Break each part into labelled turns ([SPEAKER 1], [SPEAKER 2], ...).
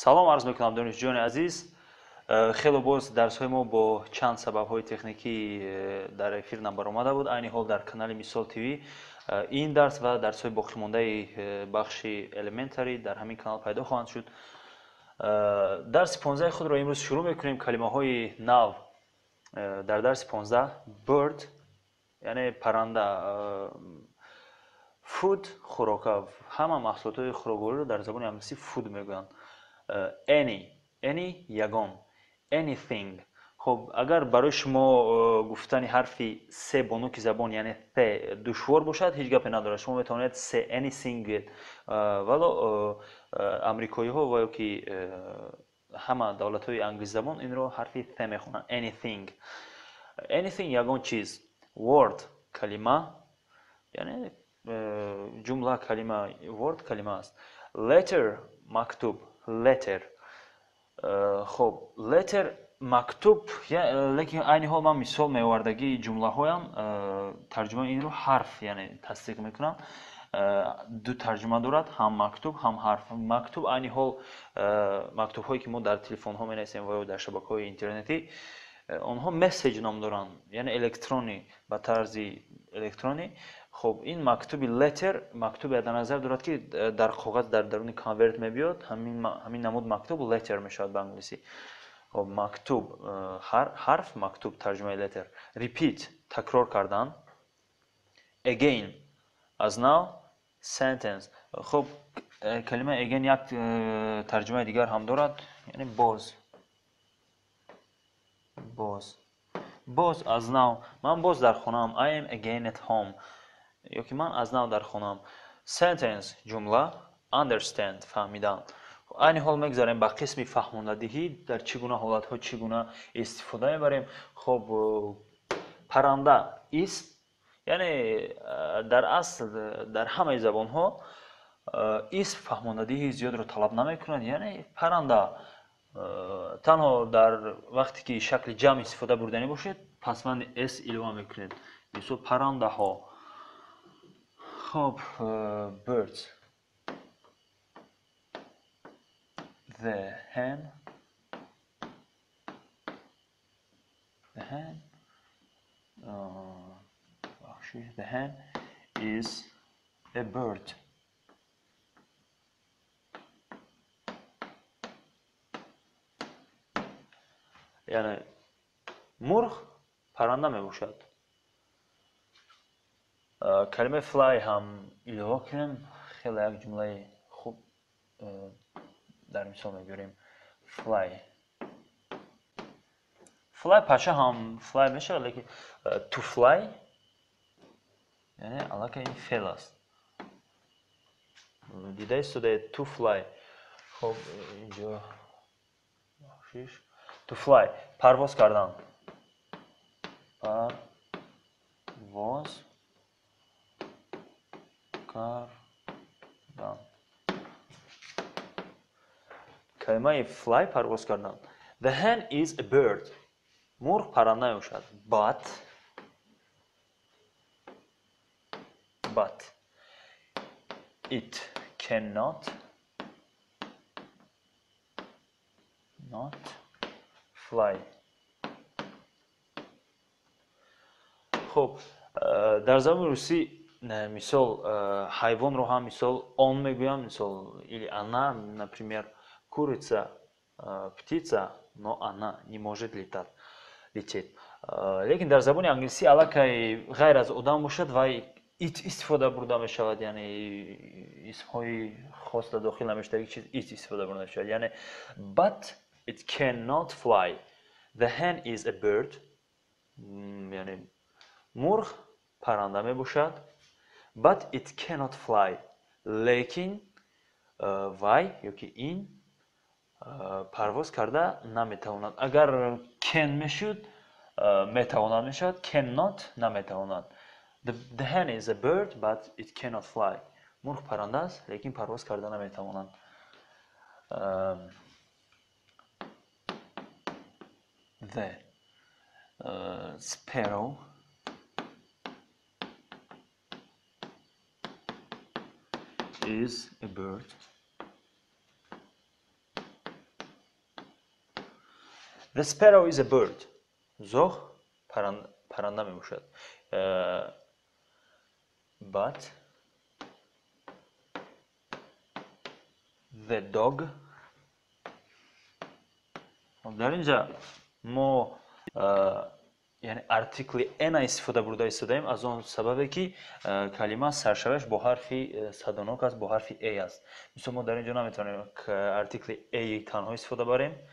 [SPEAKER 1] салом арз мекунам донишҷӯёни азиз. Хело боз дарсҳои мо бо чанд сабабҳои техникӣ дар эфир набаромада буд. Айни ҳол дар канали Мисол ТВ ин дарс ва дарсҳои боқимондаи бахши Elementary дар ҳамин канал пайдо хоҳанд шуд. Дарси 15 худро имрӯз шурӯъ мекунем. Калимаҳои нав дар дарси 15 bird яъне парранда, food хӯрока, ҳама маҳсулотҳои хӯроквориро дар забони англисӣ food мегӯянд. Any ягон, anything. Хоб агар барои шумо гуфтани ҳарфи се бо нуки забон яъне th душвор бошад, ҳеҷ гапе надорад. Шумо метавонед say anything гӯед. Вало амрикоиҳо ва ёки ҳама давлатҳои англисзабон инро ҳарфи th мехонанд. Anything ягон чиз. Word калима, яъне ҷумла калима, word калима аст. Letter мактуб, letter. Хоб letter мактуб, лекин айни ҳол ман мисол меовардагии ҷумлаҳоям тарҷумаи инро ҳарф яъне тасдиқ мекунам. Ду тарҷума дорад, ҳам мактуб, ҳам ҳарф. Мактуб айни ҳол мактубҳое ки мо дар телефонҳо менависем ва ё дар шабакаҳои интернетӣ, онҳо месседж ном доранд, яъне электронӣ, ба тарзи электронӣ. Хоб ин мактуби letter, мактубе дар назар дорад ки дар коғаз дар даруни конверт мебиёд. Ҳамин намуд мактуб letter мешавад ба англисӣ. Хоб мактуб ҳарф, мактуб тарҷумаи letter. Repeat такрор кардан. Again аз нав. Sentence. Хоб калимаи again як тарҷумаи дигар ҳам дорад, яъне боз. Боз аз нав. Ман боз дар хонаам. I am again at home. Ёки ман аз нав дар хонаам. Sentence ҷумла. Understand фаҳмидан. Айни ҳол мегзарем ба қисми фаҳмондадиҳӣ, дар чӣ гуна ҳолатҳо чӣ гуна истифода мебарем. Хоб парранда исм, яъне дар асл дар ҳамаи забонҳо исм фаҳмондадиҳии зиёдро талаб намекунад, яъне парранда. Танҳо дар вақте ки шакли ҷамъ истифода бурданӣ бошед, пасбанди s илова мекунед. Мисол паррандаҳо. Хоб birds. The hen is a bird. яъне мурғ парранда мебошад. калимаи fly ҳам илова кунем. хеле як ҷумлаи хуб дар мисол мебарем. Fly паша ҳам fly мешавад, лекин to fly яъне аллакай ин феъл аст. дида истодаед to fly. хоб инҷо to fly парвоз кардан. Парвоз кардан. калимаи fly парвоз кардан. The hen is a bird. мурғ парранда мебошад. But it cannot fly. хоб дар забони русӣ мисол ҳайвонро ҳам мисол он мегӯям, мисол или она, например курица, птица, но она не может лететь. Лекин дар забони англисӣ аллакай ғайр аз одам бошад вай it истифода бурда мешавад, яъне исмҳои хос дар дохил намештаги чиз it истифода бурда мешавад. Яъне but it cannot fly. The hen is a bird. яъне мурғ парранда мебошад. But it cannot fly. лекин вай ёки ин парвоз карда наметавонад. агар can мешуд метавонад мешавад, cannot наметавонад. The hen is a bird but it cannot fly. мурғ парранда аст, лекин парвоз карда наметавонад. The sparrow is a bird The sparrow is a bird. زغ پرنده می باشد. But the dog. در اینجا ما یعنی ارتیکل ان استفاده برده استفاده ایم از اون سببه که کلمه سرشوش با حرفی صدانک است، با حرفی ای است. مثلا ما در اینجا نمیتونیم که ارتیکل ای تنها استفاده بریم.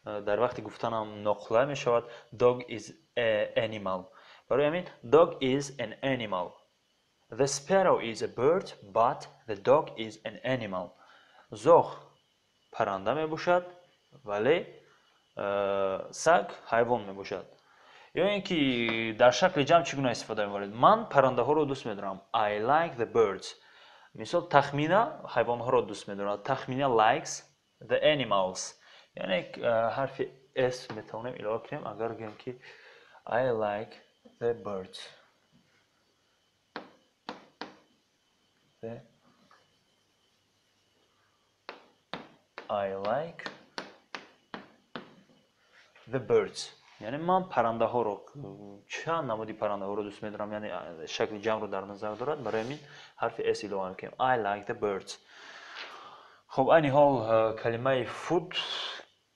[SPEAKER 1] در وقتی گفتنم نقله می شود dog is an animal. برای همین dog is an animal. The sparrow is a bird but the dog is an animal. زغ پرنده می باشد ولی سگ حیوان می باشد. یا اینکه در شکل جمع چگونه استفاده می‌برید؟ من پرنده ها رو دوست می‌دارم. I like the birds. مثال تخمینه حیوان ها رو دوست می‌دارم. تخمینه likes the animals. یعنی حرف اس میتونیم اضافه کنیم اگر بگیم که I like the birds. I like the birds. یعنی من پرنده ها رو چند نمودی پرنده ها رو دوست می‌دارم، یعنی شکل جمع رو در نظر دارد. برای همین حرف اس اضافه می‌کنیم. I like the birds. خب این حال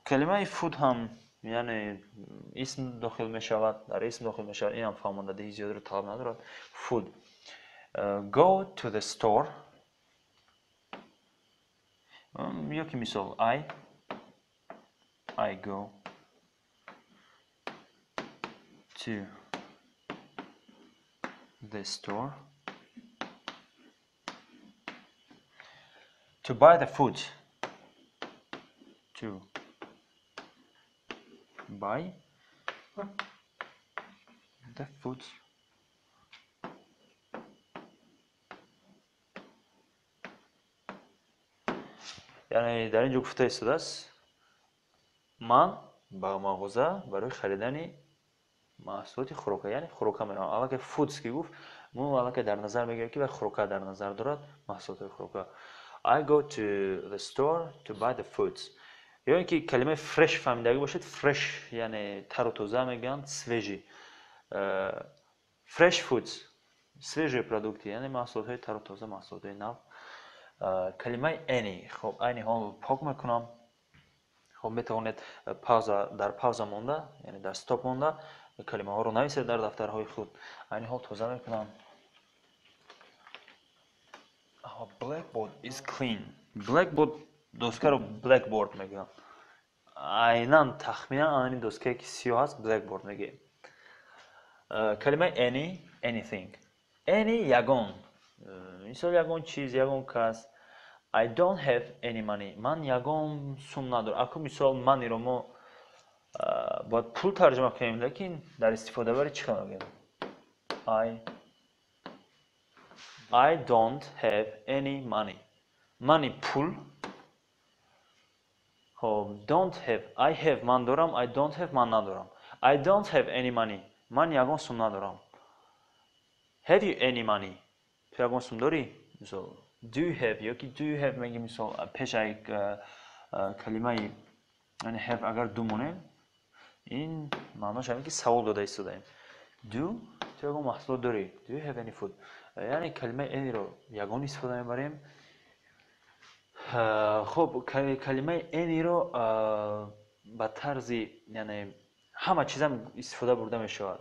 [SPEAKER 1] کلمه فود هم یعنی اسم داخل می شود، در اسم داخل می شود. این هم فهماندهی زیاد رو طلب ندارد. Food. Go to the store. یکی مثال I go to the store to buy the food. To buy the food. یعنی در اینجا گفته ایستاده است من به مغازه برای خریدن محصولات خوراکی، یعنی خوراک میرم. اول که فودز که گفت ما اول که در نظر میگیریم که به خوراک در نظر دارد محصولات خوراک. I go to the store to buy the foods. یا اینکه کلمه فرش فهمیدگی باشید. فرش یعنی تر و تازه میگن، سویژی. فرش فودز سویژی پروداکتی یعنی محصولات های تر و تازه، محصولات های نو. کلمه any. خب این حال پاک میکنم. خب میتونید در پاوزا مونده یعنی در استاپ مونده کلمه ها رو نویسید در دفترهای خود. این حال توضیح میکنم. Blackboard is clean. Blackboard دسکه رو blackboard میگم. عیناً تخمینا این دسکه که سیاه هست blackboard میگه. کلمه anything. any یگان. مثال یگان چیز، یگان کس. I don't have any money. من یگان سوم ندارم. اکو مثال منی رو ما باید پول ترجمه کنیم، لیکن در استفاده باری چی کنم بگیم؟ I don't have any money. Money پول. خب don't have. I have من دارم. I don't have من ندارم. I don't have any money. من یگان سوم ندارم. Have you any money? تو یگان سوم داری؟ مثال do you have یا که do you have میگیم مثال پیش یک کلمه یعنی have اگر دو مونه این معناش همین که سوال داده ایستادیم. Do تو یگان محصول داری؟ Do you have any food? یعنی کلمه any رو یگان استفاده میبریم. خب کلمه any رو به طرز یعنی همه چیز هم استفاده برده میشود.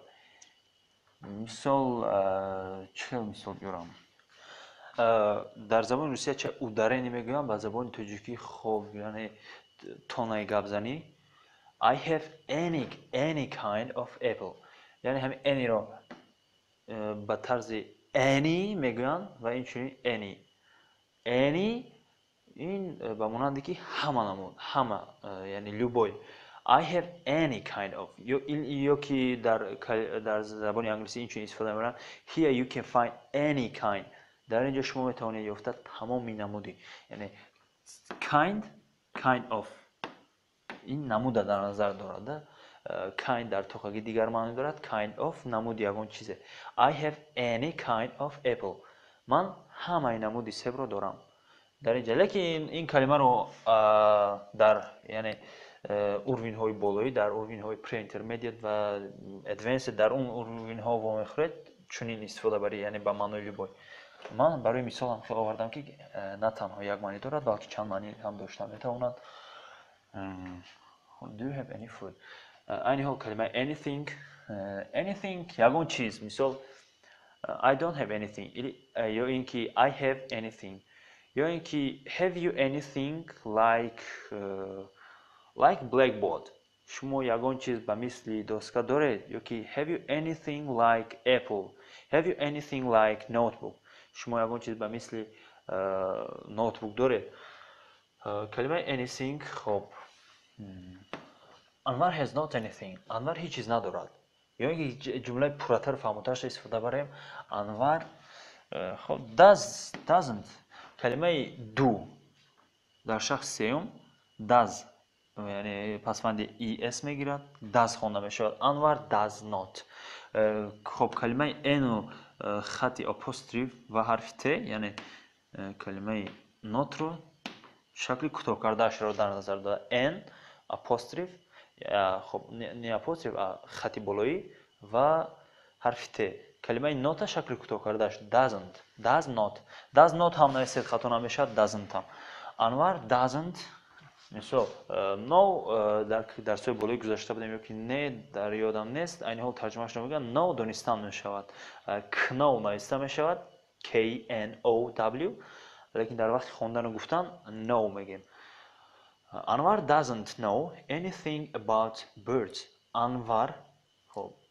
[SPEAKER 1] مثال چه مثال بیارم؟ در زبان روسیه چه اودارنی میگویم، به زبان تاجیکی خب یعنی تونای گپزنی. I have any kind of apple. یعنی همین any رو به طرز any میگویم و اینچنین any این به مانند که همه نمود، همه یعنی لوبوی. I have any kind of. یا که در زبان انگلیسی اینچنین استفاده می‌کنن. Here you can find any kind. در اینجا شما میتوانید یافت تمامی نمودی، یعنی kind of این نمود در نظر دارد. kind در تخگی دیگر معنی دارد. kind of نمود یگان چیزه. I have any kind of apple. من همه نمودی سیب رو دارم. در اینجا لیکن این کلمه رو در یعنی урвинҳои болоӣ дар урвинҳои pre-intermediate ва advanced дар он урвинҳо вомехӯред чунин истифодабарӣ яъне ба маънои любой. ман барои мисол ҳам овардам ки на танҳо як маъни дорад балки чанд маъни ҳам дошта метавонад. Do you have any food? Айни ҳол калимаи anything ягон чиз, мисол I don't have anything ё ин ки I have anything ё ин ки have you anything like blackboard. шумо ягон чиз ба мисли доска доред ё ки have you anything like apple, have you anything like notebook. шумо ягон чиз ба мисли ноутбук доред. калимаи anything хоб Анвар has not anything. Анвар ҳеҷ чиз надорад. ё ин ки ҷумлаи пурратару фаҳмотарашро истифода барем. Анвар хоб doesn't. калимаи do дар шахси сеюм does яъне пасванди es мегирад, does хонда мешавад. Анвар does not. хоб калимаи n-у хати апостроф ва ҳарфи t яъне калимаи notро шакли кӯтоҳ кардаашро дар назар дорад. n апостроф хоб не апостроф а хати болоӣ ва ҳарфи t. калимаи not-а шакли кӯтоҳ кардааш doesn't, does not ҳам нависед хато намешавад, doesn't ҳам. Анвар doesn't мисол no дар сои болои гузашта будем ё ки не дар ёдам нест, айни ҳол тарҷумаашро мегӯям no донистан мешавад, know нависта мешавад know, лекин дар вақти хондану гуфтан no мегем. Анвар doesn't know anything about birds. Анвар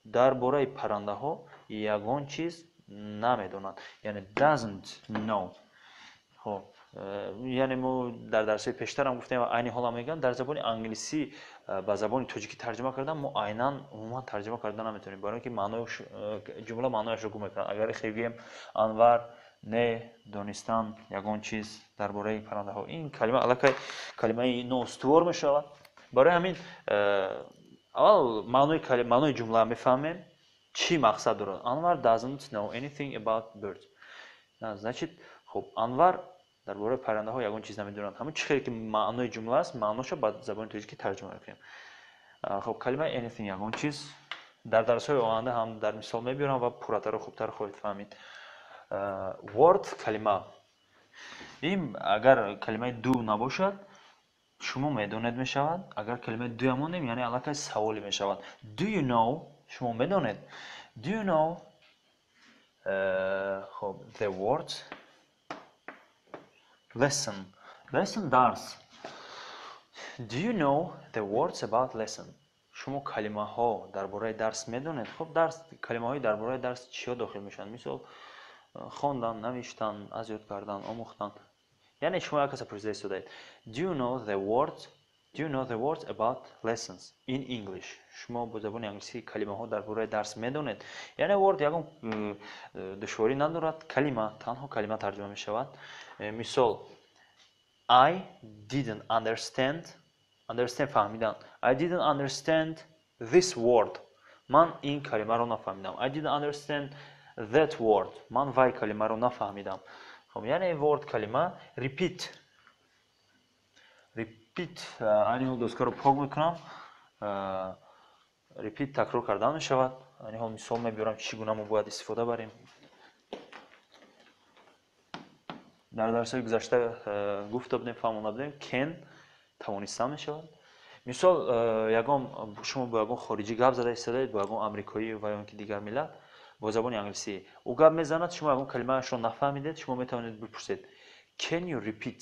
[SPEAKER 1] дар бораи паррандаҳо ягон чиз намедонад, яъне doesn't know. яъне мо дар дарсҳои пештарам гуфтем ва айни ҳолам мегӯям дар забони англисӣ ба забони тоҷикӣ тарҷима кардан мо айнан умуман тарҷима кардан наметавонем, барои ки ҷумла маънояшро гум мекунад. агар гӯем Анвар не донистан ягон чиз дар бораи паррандаҳо, ин калима аллакай калимаи ноустувор мешавад. барои ҳамин аввал маънои ҷумла мефаҳмем чӣ мақсад дорад. Анвар doesn't know anything about birds. значит хуб Анвар дар бораи паррандаҳо ягон чиз намедонад. ҳамин чӣ хеле ки маънои ҷумла аст, маъношро ба забони тоҷикӣ тарҷима мекунем. хуб калимаи anything ягон чиз дар дарсҳои оянда ҳам дар мисол мебиёрам ва пурратару хубтар хоҳед фаҳмид. word калима ин агар калимаи do набошад шумо медонед мешавад. агар калимаи do ямонем яъне аллакай саволе мешавад. Do you know шумо медонед. Do you know хуб the word lesson дарс. Do you know the words about lesson. шумо калимаҳо дар бораи дарс медонед. хуб калимаҳои дар бораи дарс чиё дохил мешаванд? мисол хондан, навиштан, аз ёд кардан, омӯхтан. яъне шумо як каса пурсида истодаед. Do you know the words about lessons in English. шумо бо забони англисӣ калимаҳо дар бораи дарс медонед. яъне word ягон душворӣ надорад. калима танҳо калима тарҷима мешавад. мисол I didn't understand фаҳмидан. I didn't understand this word. ман ин калимаро нафаҳмидам. I didn't understand that word. ман вай калимаро нафаҳмидам. яъне word калима. repeat айни ҳол доскаро пок мекунам. repeat такрор кардан мешавад. айни ҳол мисол мебиёрам чӣ гуна мо бояд истифода барем. дар дарсҳои гузашта гуфта будем, фаҳмонда будем can тавонистан мешавад. мисол шумо бо ягон хориҷӣ гап зада истодаед, бо ягон амрикоӣ ва ё ин ки дигар миллат бо забони англисӣ ӯ гап мезанад, шумо ягон калимаашро нафаҳмидед, шумо метавонед бипурсед can you repeat.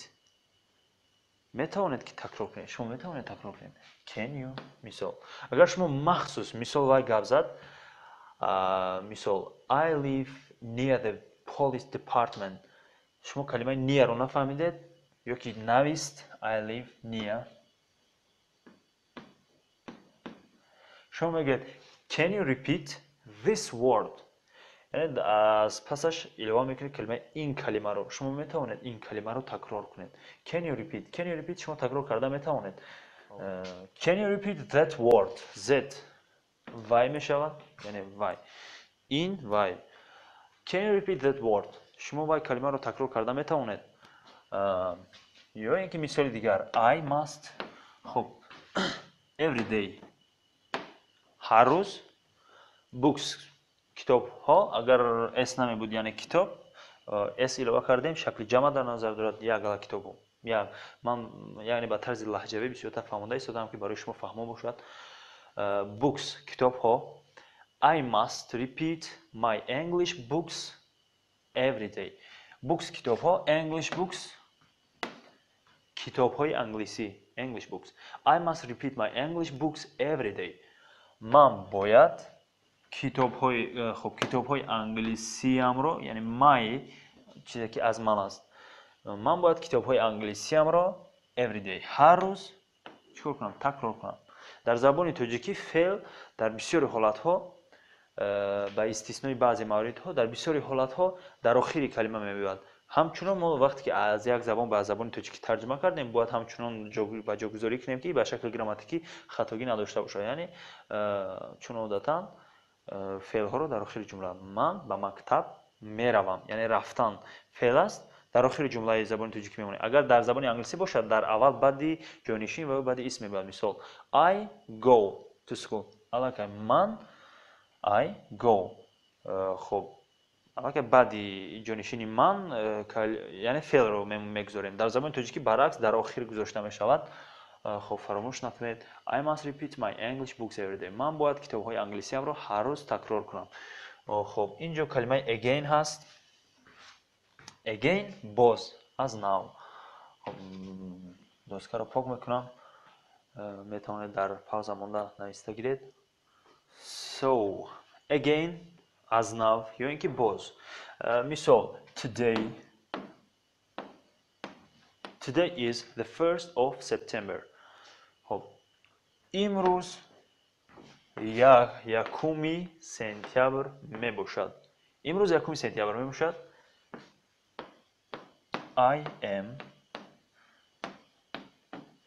[SPEAKER 1] метавонед ки такрор кунед. шумо метавонед такрор кунед. Can you мисол. агар шумо махсус мисол вай гап зад, мисол I live near the police department. шумо калимаи near-ро нафаҳмидед ё ки навист I live near. шумо мегӯед can you repeat this word. яъне аз пасаш илова мекунед калимаи ин калимаро. шумо метавонед ин калимаро такрор кунед. Can you repeat шумо такрор карда метавонед. Can you repeat that word. Z вай мешавад, яъне вай. ин вай. Can you repeat that word. шумо вай калимаро такрор карда метавонед. ё ин ки мисоли дигар I must. хуб every day. هر روز. books کتاب ها. اگر اس نمی یعنی کتاب اس ilova кардем шакли ҷама дар назар дорад якла китобу як ман яъне ба тарзи лаҳҷавӣ бисёртар фаҳмода истодам ки барои шумо фаҳмо бошад. books китобҳо. I must repeat my English books every day. books китобҳо. English books китобҳои англисӣ. English books. I must repeat my English books every day. ман бояд китобҳои англисиамро, яъне my чизе ки аз ман аст. ман бояд китобҳои англисиамро every day, ҳар рӯз чикор кунам? Такрор кунам. дар забони тоҷикӣ феъл дар бисёри ҳолатҳо, ба истиснои баъзе мавридҳо, дар бисёри ҳолатҳо дар охири калима меояд. ҳамчунон мо вақте ки аз як забон ба забони тоҷикӣ тарҷума кардем, бояд ҳамчунон ба ҷогузорӣ кунем ки ба шакли грамматикӣ хатогӣ надошта бошад. яъне чун одатан феълҳоро дар охири ҷумла. ман ба мактаб меравам, яъне рафтан феъл аст, дар охири ҷумлаи забони тоҷикӣ мемонад. агар дар забони англисӣ бошад, дар аввал баъди ҷонишин ва баъди исм мебояд. мисол I go to school. аллакай ман I go. хуб аллакай баъди ҷонишини ман яъне феълро мегузорем. дар забони тоҷикӣ баръакс дар охир гузошта мешавад. خب فراموش نکنید. I must repeat my English books every day. من باید کتاب‌های انگلیسیم رو هر روز تکرار کنم. خب اینجا کلمه again هست. again باز از نو. خب دستگاه رو پاک میکنم. میتونید در پاوزه مونده نوشته گیرید. So again از نو یا اینکه باز. مثال Today is the 1st of September. خب امروز یکمی سپتامبر میباشد. امروز یکمی سپتامبر میباشد. I am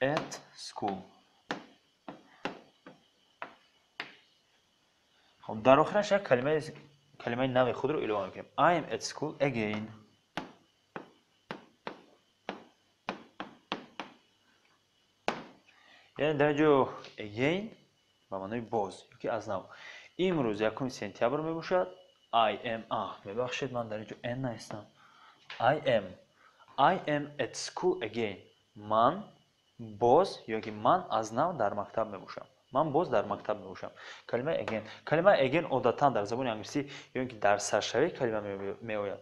[SPEAKER 1] at school. خب در آخرش یک کلمه نو خود رو اضافه میکنیم. I am at school again. یعنی در جا again با معنای باز یکی از نو. امروز یکم سپتامبر میباشد. I am میبخشید من در اینجا n نیستم. I am at school again. من باز یا که من از نو در مکتب میباشم. من باز در مکتب میباشم. کلمه again عادتا در زبان انگلیسی یا اینکه در سرشوی کلمه میآید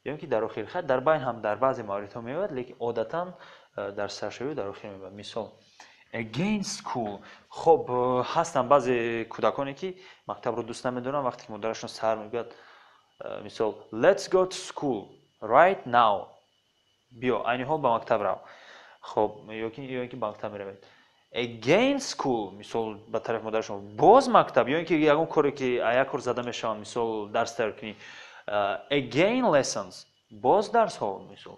[SPEAKER 1] یا اینکه در آخر خط، در بین هم در بعضی مواردها میآید، لیکن عادتا در سرشوی در آخر میآید. مثال again school. خب هستن بعضی کودکانی که مکتب رو دوست نمیدونن وقتی که مادرشون سر میگوید مثال let's go to school right now. بیا عین حال به مکتب رو. خب یا اینکه به مکتب میروید. again school مثال به طرف مادرشون باز مکتب یا اینکه یگان کاری که یک کار زده میشن مثال درس تر کنی again lessons باز درس ها. مثال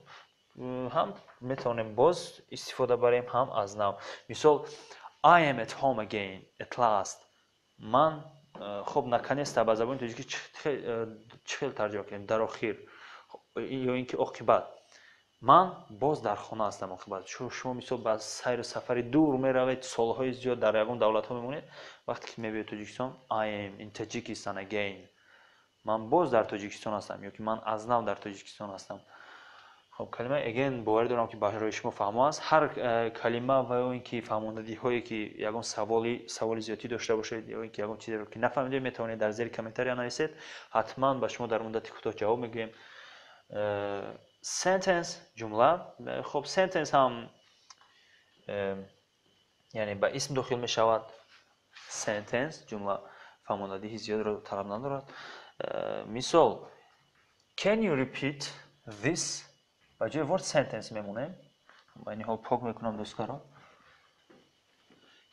[SPEAKER 1] هم میتونیم باز استفاده بریم هم از نو. مثال I am at home again at last. من خب наконец-то به زبان توجیکی چه خیلی ترجمه کنیم در آخر یا اینکه عاقبت. من باز در خانه هستم عاقبت. شما مثال با سیر و سفر دور میروید سالهای زیاد در یگان دولت ها میمونید وقتی که میبینید تاجیکستان I am in Tajikistan again. من باز در تاجیکستان هستم یا که من از نو در تاجیکستان هستم. خب کلمه again باور دارم که برای شما فهمو است. هر کلمه و اینکه فهموندگی هایی که یگان سوالی زیادی داشته باشید یا اینکه یگان چیزی رو که نفهمیدید میتونید در زیر کامنتاری نویسید. حتما به شما در مدت کوتاه جواب میگیم. sentence جمله. خب sentence هم یعنی با اسم داخل می شود. sentence جمله فهموندگی زیاد رو طلب ندارد. مثال can you repeat this؟ با جای word sentence میمونه. با این حال پاک میکنم دوستان رو.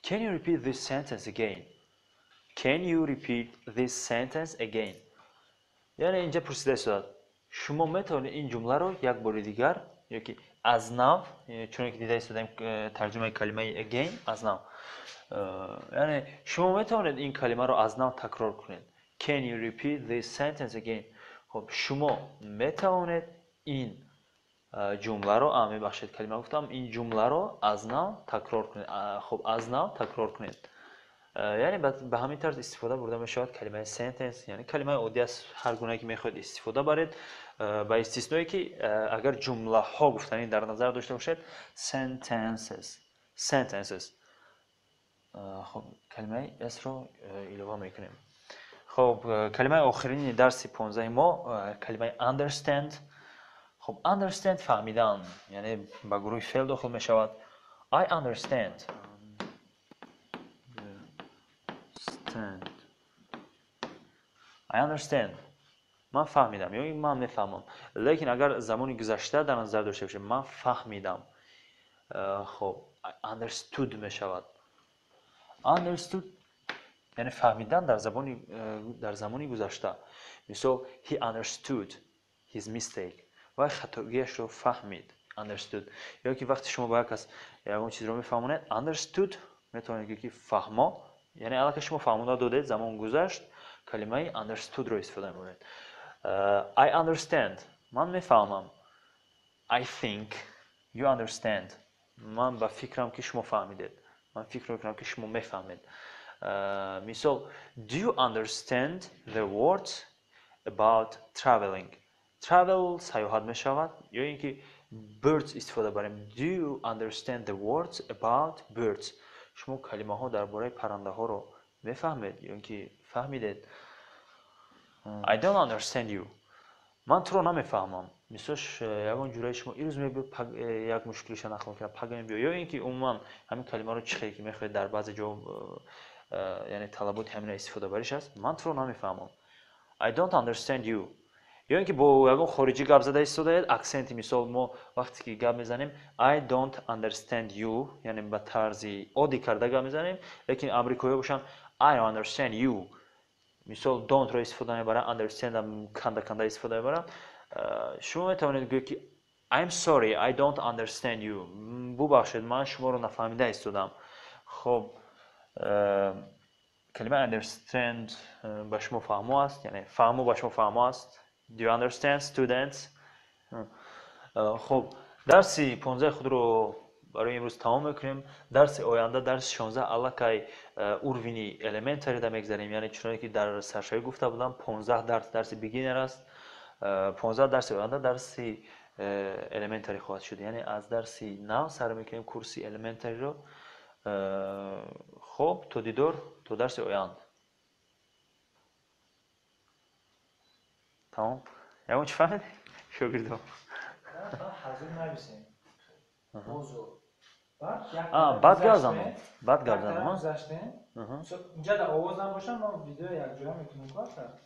[SPEAKER 1] Can you repeat this sentence again? Can you repeat this sentence again? یعنی اینجا پرسیده شد شما میتونید این جمله رو یک بار دیگر یا که از نو چون که دیده استادیم ترجمه کلمه again از نو یعنی شما میتونید این کلمه رو از نو تکرار کنید. Can you repeat this sentence again؟ خب شما میتونید این جمله رو میبخشید کلمه گفتم این جمله رو از نو تکرار کنید. خب از نو تکرار کنید یعنی به همین طرز استفاده برده می شود کلمه سنتنس، یعنی کلمه عادی است هر گونه که میخواید استفاده برید با استثنایی که اگر جمله ها گفتنی در نظر داشته باشید sentences. خب کلمه اس رو اضافه میکنیم. خب کلمه آخرین درس 15 ما کلمه understand. خب understand فهمیدن، یعنی به گروه فعل داخل می شود. I understand. I understand. من فهمیدم یا من میفهمم. لیکن اگر زمانی گذشته در نظر داشته باشیم من فهمیدم، خب I understood می شود. Understood یعنی فهمیدن در زمانی گذشته. مثال he understood his mistake و خطاگیش رو فهمید. understood. یا که وقتی شما با یک کس اون چیز رو میفهمونید understood میتونید که فهما، یعنی الان که شما فهمونده دادید زمان گذشت کلمه understood رو استفاده میکنید. I understand من میفهمم. I think you understand من با فکرم که شما فهمیدید. من فکر میکنم که شما میفهمید. مثال do you understand the words about traveling. travel سیاحت می شود یا اینکه birds استفاده بریم. do you understand the words about birds شما کلمه ها درباره پرنده ها رو میفهمید یا اینکه فهمیدید. I don't understand you من تو رو نمیفهمم. مثلش یکان جورایی شما این روز یک مشکلش نخواهم کنم پگم بیا یا اینکه عموما همین کلمه رو چخیری که میخواید در بعضی جا یعنی طلبات همین استفاده بریش است. من تو رو نمیفهمم. I don't understand you یا اینکه با یکان خارجی گپ زده استفاده اکسنتی. مثال ما وقتی که گپ میزنیم I don't understand you یعنی به طرز عادی کرده گپ میزنیم، لیکن امریکایی باشن I understand you. مثال don't رو استفاده میبرم understand هم کنده استفاده میبرم. شما میتوانید بگید که I'm sorry I don't understand you ببخشید من شما رو نفهمیده استودم. خب کلمه understand به شما فهمو است، یعنی فهمو به شما فهمو است. Do you understand students؟ خب درس 15 خود رو برای امروز تمام میکنیم. درس آینده درس 16 الکی اوروینی elementary دا میگذاریم، یعنی چونایی که در سرشایی گفته بودم 15 درس بیگینر است. 15 درس آینده درس elementary خواهد شد، یعنی از درس 9 سر میکنیم کورس elementary رو. خب تو دیدار تو درس آینده. تمام؟ یعنی چی فهمید؟ شاگردم
[SPEAKER 2] حضور نبیسیم موضوع
[SPEAKER 1] بعد گردانم
[SPEAKER 2] گذشته اینجا در آواز هم باشم ما ویدیو یک جوره میتونیم کار کرد.